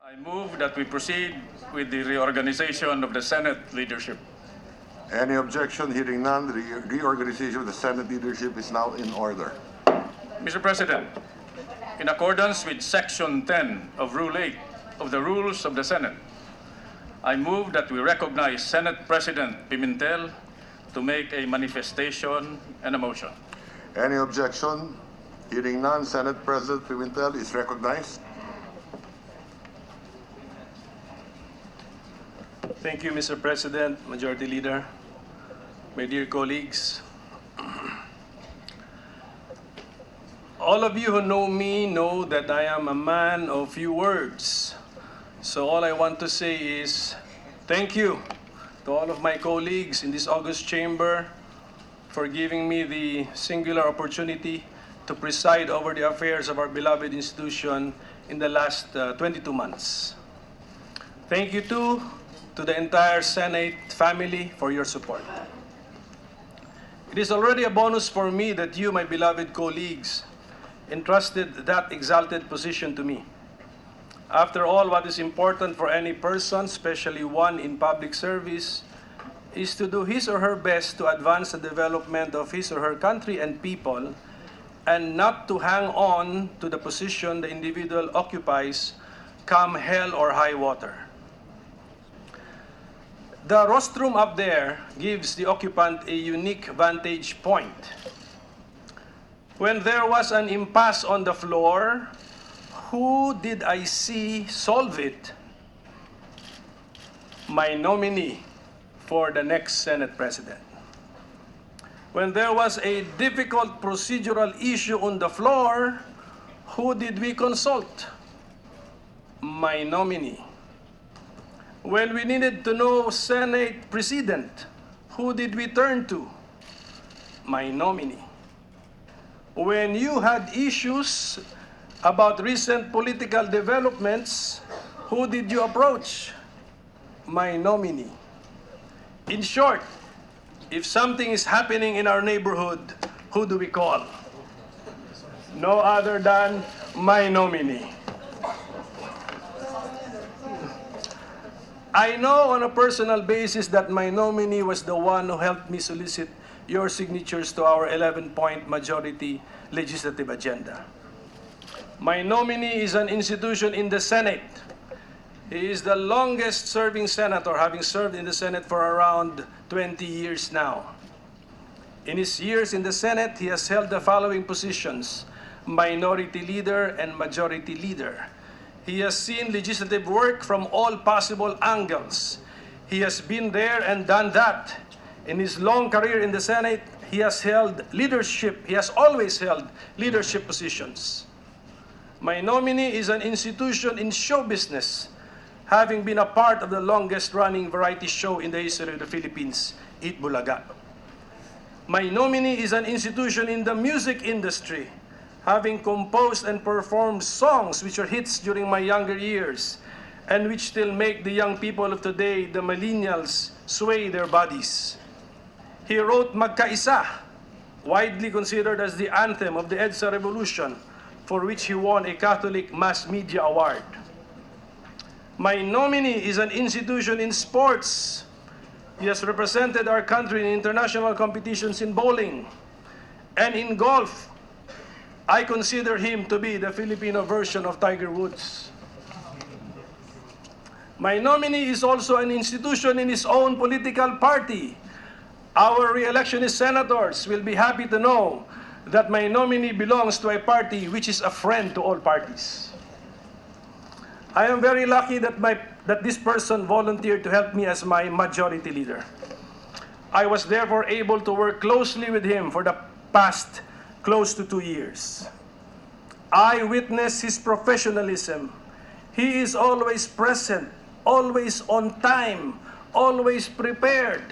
I move that we proceed with the reorganization of the Senate leadership. Any objection? Hearing none, the reorganization of the Senate leadership is now in order. Mr. President, in accordance with Section 10 of Rule 8 of the Rules of the Senate, I move that we recognize Senate President Pimentel to make a manifestation and a motion. Any objection? Hearing none, Senate President Pimentel is recognized. Thank you, Mr. President, Majority Leader, my dear colleagues. All of you who know me know that I am a man of few words. So all I want to say is thank you to all of my colleagues in this august chamber for giving me the singular opportunity to preside over the affairs of our beloved institution in the last 22 months. Thank you too to the entire Senate family for your support. It is already a bonus for me that you, my beloved colleagues, entrusted that exalted position to me. After all, what is important for any person, especially one in public service, is to do his or her best to advance the development of his or her country and people, and not to hang on to the position the individual occupies, come hell or high water. The rostrum up there gives the occupant a unique vantage point. When there was an impasse on the floor, who did I see solve it? My nominee for the next Senate President. When there was a difficult procedural issue on the floor, who did we consult? My nominee. When we needed to know Senate President, who did we turn to? My nominee. When you had issues about recent political developments, who did you approach? My nominee. In short, if something is happening in our neighborhood, who do we call? No other than my nominee. I know on a personal basis that my nominee was the one who helped me solicit your signatures to our 11-point majority legislative agenda. My nominee is an institution in the Senate. He is the longest-serving senator, having served in the Senate for around 20 years now. In his years in the Senate, he has held the following positions: Minority Leader and Majority Leader. He has seen legislative work from all possible angles. He has been there and done that. In his long career in the Senate, he has held leadership. He has always held leadership positions. My nominee is an institution in show business, having been a part of the longest-running variety show in the history of the Philippines, Eat Bulaga. My nominee is an institution in the music industry, having composed and performed songs which are hits during my younger years and which still make the young people of today, the millennials, sway their bodies. He wrote Magkaisa, widely considered as the anthem of the EDSA revolution, for which he won a Catholic Mass Media Award. My nominee is an institution in sports. He has represented our country in international competitions in bowling and in golf. I consider him to be the Filipino version of Tiger Woods. My nominee is also an institution in his own political party. Our re-electionist senators will be happy to know that my nominee belongs to a party which is a friend to all parties. I am very lucky that this person volunteered to help me as my majority leader. I was therefore able to work closely with him for the past close to 2 years. I witnessed his professionalism. He is always present, always on time, always prepared.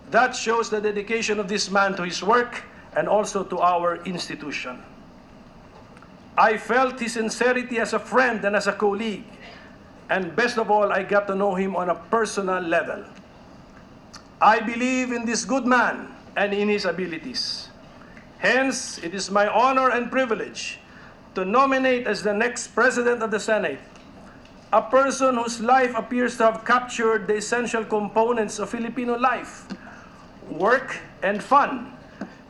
That shows the dedication of this man to his work and also to our institution. I felt his sincerity as a friend and as a colleague. And best of all, I got to know him on a personal level. I believe in this good man and in his abilities. Hence, it is my honor and privilege to nominate as the next President of the Senate a person whose life appears to have captured the essential components of Filipino life: work and fun.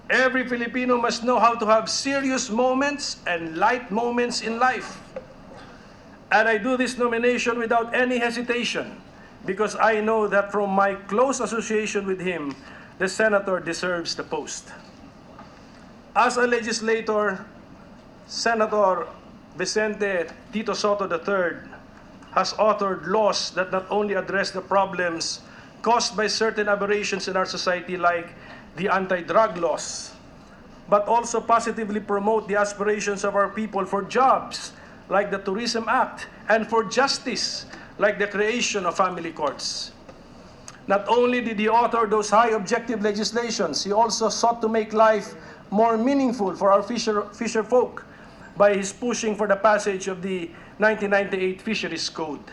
Every Filipino must know how to have serious moments and light moments in life. And I do this nomination without any hesitation, because I know that from my close association with him, the senator deserves the post. As a legislator, Senator Vicente Tito Sotto III has authored laws that not only address the problems caused by certain aberrations in our society like the anti-drug laws, but also positively promote the aspirations of our people for jobs like the Tourism Act, and for justice like the creation of family courts. Not only did he author those high objective legislations, he also sought to make life more meaningful for our fisher folk by his pushing for the passage of the 1998 Fisheries Code,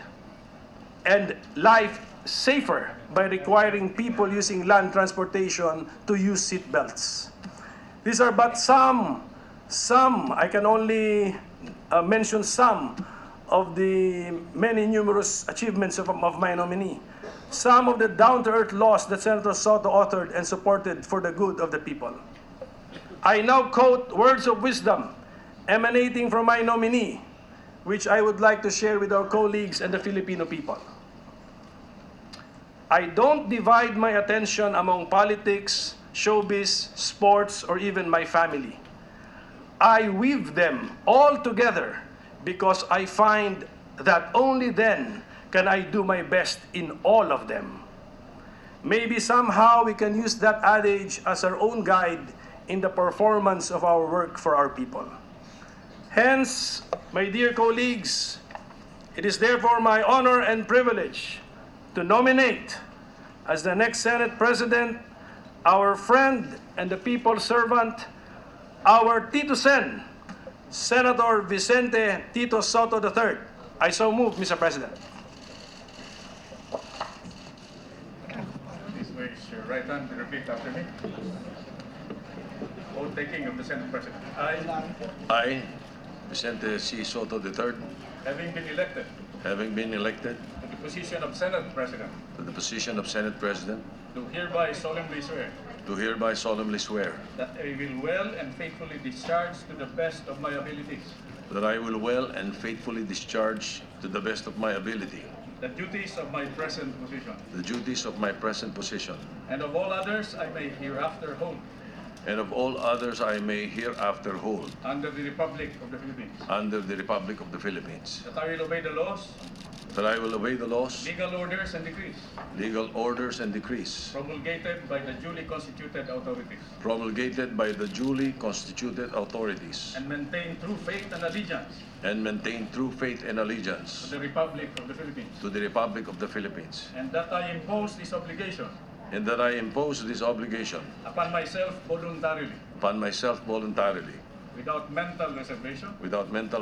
and life safer by requiring people using land transportation to use seat belts. These are but some, I can only mention some of the many numerous achievements of my nominee. Some of the down-to-earth laws that Senator Sotto authored and supported for the good of the people. I now quote words of wisdom emanating from my nominee, which I would like to share with our colleagues and the Filipino people. I don't divide my attention among politics, showbiz, sports, or even my family. I weave them all together because I find that only then can I do my best in all of them. Maybe somehow we can use that adage as our own guide in the performance of our work for our people. Hence, my dear colleagues, it is therefore my honor and privilege to nominate as the next Senate President our friend and the people's servant, our Tito Sen, Senator Vicente Tito Sotto III. I so move, Mr. President. Please raise your right hand and repeat after me. Oath taking of the Senate President. I, Vicente C. Sotto III, Having been elected to the position of Senate President, the position of Senate President, do hereby solemnly swear do hereby solemnly swear that I will well and faithfully discharge to the best of my abilities that I will well and faithfully discharge to the best of my ability the duties of my present position, the duties of my present position, and of all others I may hereafter hold and of all others I may hereafter hold under the Republic of the Philippines. under the Republic of the Philippines, That I will obey the laws, that I will obey the laws, legal orders, and decrees legal orders, and decrees promulgated by the duly constituted authorities, promulgated by the duly constituted authorities, and maintain true faith and allegiance and maintain true faith and to allegiance the Republic of the Philippines, to the Republic of the Philippines, and that I impose this obligation and that I impose this obligation upon myself voluntarily, without mental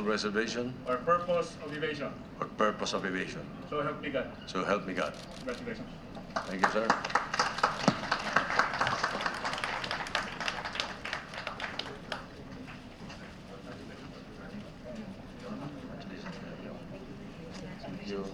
reservation or purpose of evasion. So help me God. So help me God. Congratulations. Thank you, sir. Thank you.